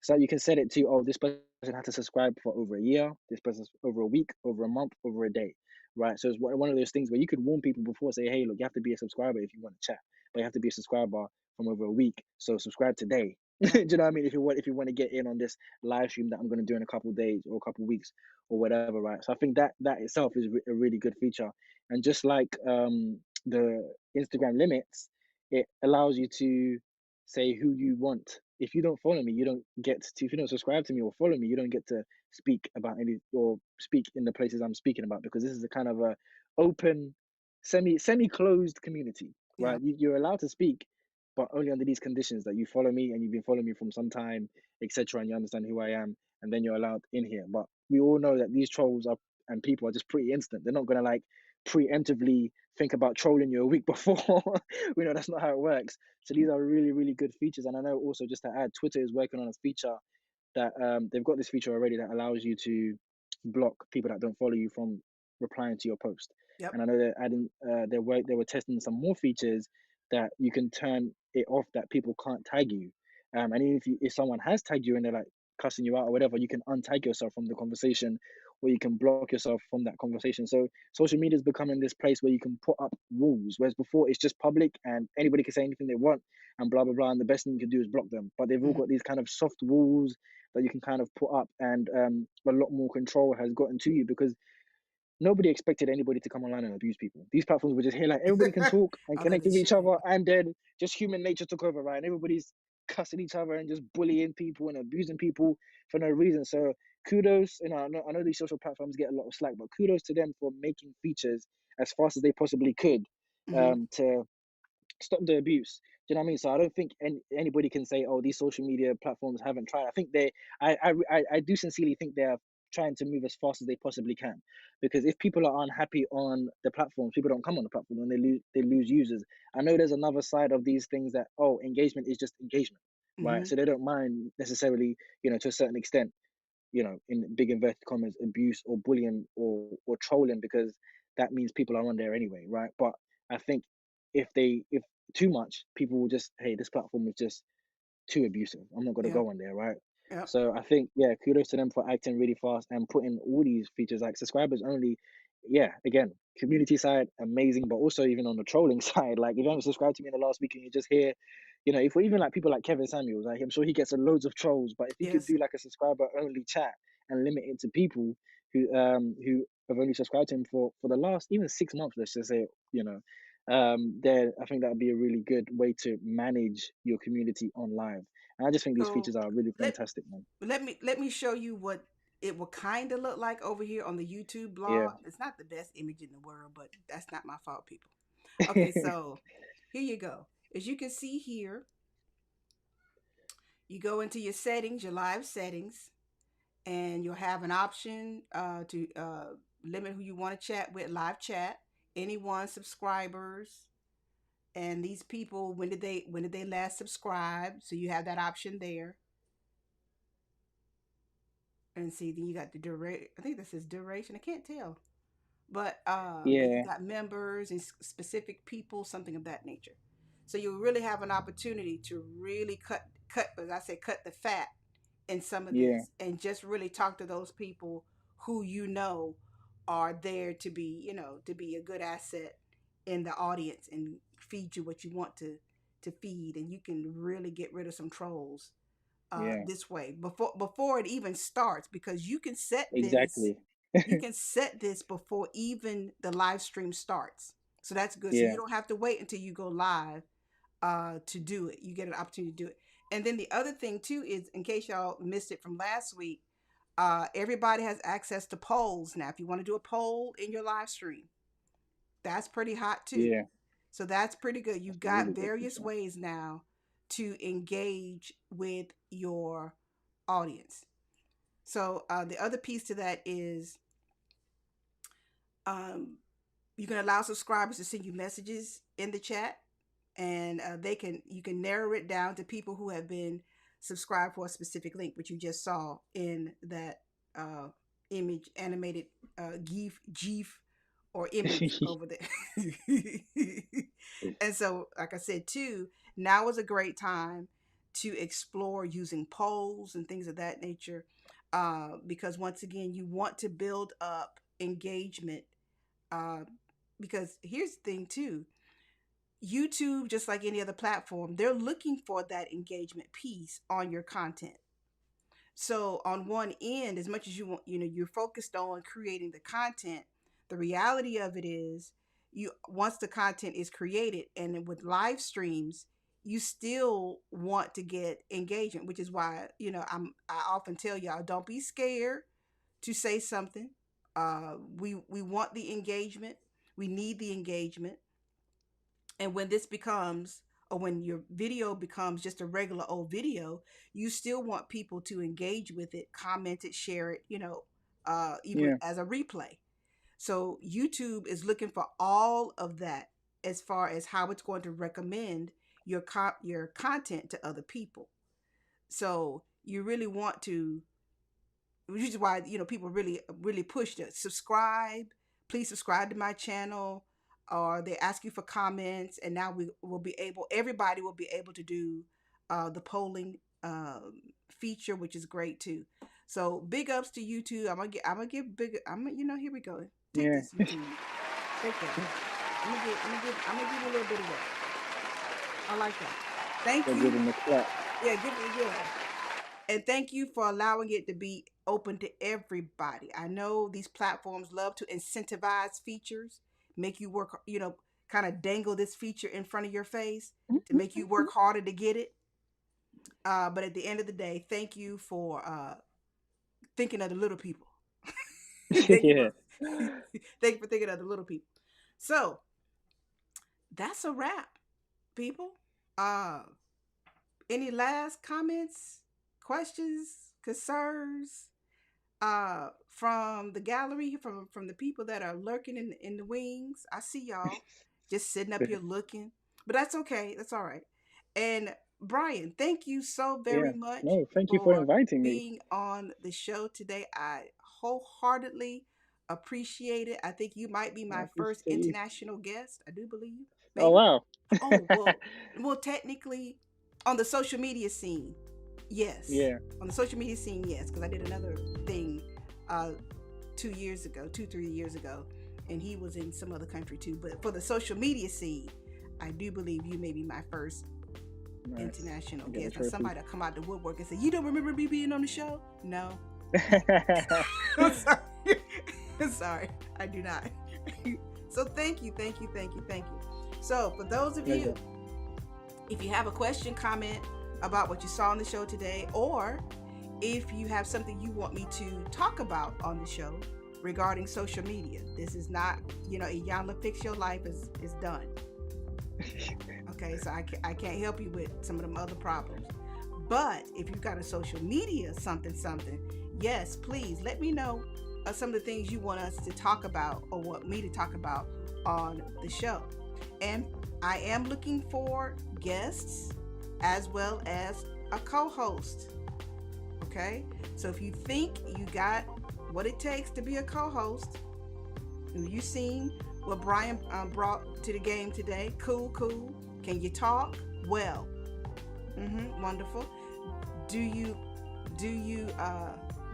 S2: So you can set it to, oh, this person had to subscribe for over a year, this person's over a week, over a month, over a day, right? So it's one of those things where you could warn people before, say, hey, look, you have to be a subscriber if you want to chat, but you have to be a subscriber from over a week. So subscribe today. Do you know what I mean? If you want to get in on this live stream that I'm going to do in a couple of days or a couple of weeks or whatever, right? So I think that itself is a really good feature, and just like the Instagram limits, it allows you to say who you want. If you don't follow me, you don't get to. If you don't subscribe to me or follow me, you don't get to speak about any or speak in the places I'm speaking about, because this is a kind of a open, semi closed community,
S1: Yep.
S2: right? You're allowed to speak, but only under these conditions that you follow me and you've been following me from some time, etc., and you understand who I am, and then you're allowed in here. But we all know that these trolls are and people are just pretty instant. They're not gonna like preemptively think about trolling you a week before. We know that's not how it works. So these are really, really good features. And I know also, just to add, Twitter is working on a feature that they've got this feature already that allows you to block people that don't follow you from replying to your post.
S1: Yep.
S2: And I know they're adding, they were testing some more features that you can turn it off, that people can't tag you. And even if someone has tagged you and they're like cussing you out or whatever, you can untag yourself from the conversation, or you can block yourself from that conversation. So social media is becoming this place where you can put up rules, whereas before it's just public and anybody can say anything they want and blah blah blah, and the best thing you can do is block them. But they've all
S1: Hmm.
S2: got these kind of soft rules that you can kind of put up, and a lot more control has gotten to you because nobody expected anybody to come online and abuse people. These platforms were just here, like everybody can talk and
S1: Although
S2: connect
S1: they
S2: with each
S1: shouldn't.
S2: other, and then just human nature took over, right? And everybody's cussing each other and just bullying people and abusing people for no reason. So kudos, I know these social platforms get a lot of slack, but kudos to them for making features as fast as they possibly could
S1: Hmm.
S2: to stop the abuse. Do you know what I mean? So I don't think anybody can say, "Oh, these social media platforms haven't tried." I think I do sincerely think they are trying to move as fast as they possibly can, because if people are unhappy on the platforms, people don't come on the platform and they lose users. I know there's another side of these things that, oh, engagement is just engagement, right?
S1: Hmm.
S2: So they don't mind necessarily, to a certain extent, in big inverted commas, abuse or bullying or trolling, because that means people are on there anyway, right? But I think if too much, people will just, hey, this platform is just too abusive. I'm not gonna
S1: Yep.
S2: go on there, right?
S1: Yep.
S2: So I think, yeah, kudos to them for acting really fast and putting all these features like subscribers only. Yeah, again, community side amazing, but also even on the trolling side, like if you haven't subscribed to me in the last week and you just hear, if we even like people like Kevin Samuels, like I'm sure he gets a loads of trolls, but if he could
S1: Yes.
S2: do like a subscriber only chat and limit it to people who have only subscribed to him for the last even 6 months, let's just say, then I think that would be a really good way to manage your community on live. And I just think these
S1: So
S2: features are really
S1: let
S2: fantastic, man.
S1: let me show you what it will kind of look like over here on the YouTube
S2: Yeah.
S1: blog. It's not the best image in the world, but that's not my fault, people. Okay, so here you go. As you can see here, you go into your settings, your live settings, and you'll have an option to limit who you want to chat with, live chat, anyone, subscribers, and these people, when did they last subscribe? So you have that option there. And see, then you got the duration. I think this is duration. I can't tell. But then you
S2: Yeah,
S1: got members and specific people, something of that nature. So you really have an opportunity to really cut, as I say, cut the fat in some of
S2: yeah,
S1: this, and just really talk to those people who are there to be, to be a good asset in the audience and feed you what you want to feed, and you can really get rid of some trolls
S2: yeah,
S1: this way before it even starts, because
S2: exactly.
S1: you can set this before even the live stream starts. So that's good. So you
S2: Yeah,
S1: don't have to wait until you go live to do it. You get an opportunity to do it. And then the other thing too is, in case y'all missed it from last week, everybody has access to polls now. If you want to do a poll in your live stream, that's pretty hot too.
S2: yeah,
S1: So that's pretty good. You
S2: that's a
S1: got
S2: really good
S1: various
S2: feature.
S1: ways now to engage with your audience. So the other piece to that is, um, you can allow subscribers to send you messages in the chat, and you can narrow it down to people who have been subscribed for a specific link, which you just saw in that uh, image, animated gif or image over there. And so, like I said too, now is a great time to explore using polls and things of that nature, because once again, you want to build up engagement. Uh, because here's the thing too, YouTube, just like any other platform, they're looking for that engagement piece on your content. So on one end, as much as you want, you're focused on creating the content. The reality of it is, you once the content is created, and with live streams, you still want to get engagement, which is why I often tell y'all, don't be scared to say something. We want the engagement. We need the engagement. And when this becomes, or when your video becomes just a regular old video, you still want people to engage with it, comment it, share it, even
S2: Yeah,
S1: as a replay. So YouTube is looking for all of that as far as how it's going to recommend your content to other people. So you really want to, which is why people really push to subscribe. Please subscribe to my channel, or they ask you for comments, and now everybody will be able to do the polling feature, which is great too. So big ups to YouTube. I'm gonna give big. Here we go. Take
S2: Yeah.
S1: this, YouTube. Take that. I'm gonna give you a little bit of that. I like that. Thank
S2: They're
S1: you.
S2: giving the clap.
S1: Yeah, give it. Yeah. And thank you for allowing it to be open to everybody. I know these platforms love to incentivize features, make you work, kind of dangle this feature in front of your face to make you work harder to get it. But at the end of the day, thank you for thinking of the little people. thank you
S2: Yeah.
S1: for thank you for thinking of the little people. So that's a wrap, people. Uh, any last comments, questions, concerns? From the gallery, from the people that are lurking in the wings. I see y'all just sitting up here looking, but that's okay. That's all right. And Brian, thank you so
S2: Yeah.
S1: very much
S2: No, thank you for
S1: for
S2: inviting me.
S1: being on the show today. I wholeheartedly appreciate it. I think you might be
S2: I
S1: my first
S2: appreciate you.
S1: international guest. I do believe,
S2: Oh
S1: maybe.
S2: wow.
S1: Oh well, technically, on the social media scene, yes.
S2: Yeah.
S1: On the social media scene, yes, because I did another thing, uh, 2 years ago, 3 years ago, and he was in some other country too. But for the social media scene, I do believe you may be my first
S2: Nice.
S1: international
S2: I get the
S1: guest. Now
S2: trophy.
S1: somebody will come out the woodwork and say, "You don't remember me being on the show?" No, I'm sorry. I'm sorry, I do not. So thank you, thank you, thank you, thank you. So for those of you,
S2: Pleasure.
S1: if you have a question, comment about what you saw on the show today, or if you have something you want me to talk about on the show regarding social media, this is not, Iyanla Fix Your Life is done. Okay, so I can't help you with some of them other problems. But if you've got a social media something, yes, please let me know some of the things you want us to talk about or want me to talk about on the show. And I am looking for guests as well as a co-host. Okay, so if you think you got what it takes to be a co-host, and you seen what Brian brought to the game today, cool. Can you talk? Well, wonderful. Do you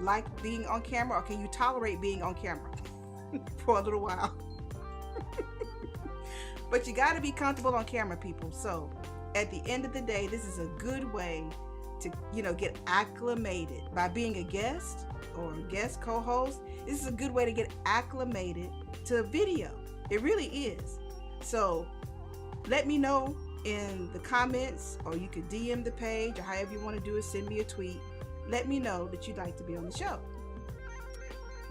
S1: like being on camera, or can you tolerate being on camera for a little while? But you got to be comfortable on camera, people. So at the end of the day, this is a good way to get acclimated by being a guest or a guest co-host. This is a good way to get acclimated to video. It really is. So let me know in the comments, or you could DM the page, or however you want to do it. Send me a tweet. Let me know that you'd like to be on the show.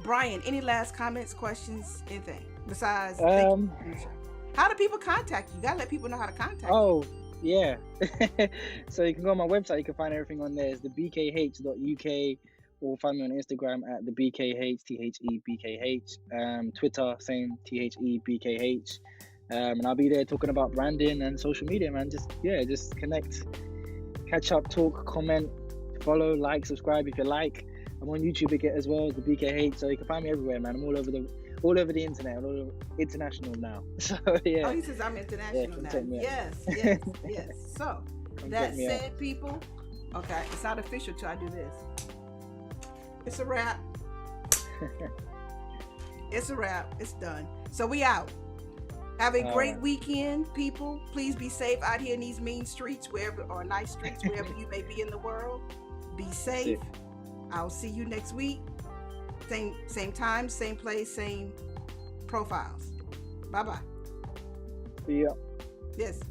S1: Brian, any last comments, questions, anything besides thank you for the show? How do people contact you? You gotta let people know how to contact you.
S2: Oh, yeah. So you can go on my website. You can find everything on there. It's thebkh.uk, or find me on Instagram at the BKH, THEBKH. Twitter, same, THEBKH. And I'll be there talking about branding and social media, man. Just connect, catch up, talk, comment, follow, like, subscribe if you like. I'm on YouTube again as well, the BKH. So you can find me everywhere, man. I'm all over the internet, all over international now. So yeah.
S1: Oh, he says I'm international now. Yes. So that said, people, okay, it's not official till I do this. It's a wrap. It's a wrap. It's done. So we out. Have a great weekend, people. Please be safe out here in these mean streets, or nice streets, wherever you may be in the world. Be safe. I'll see you next week. Same time, same place, same profiles. Bye-bye.
S2: See ya.
S1: Yes.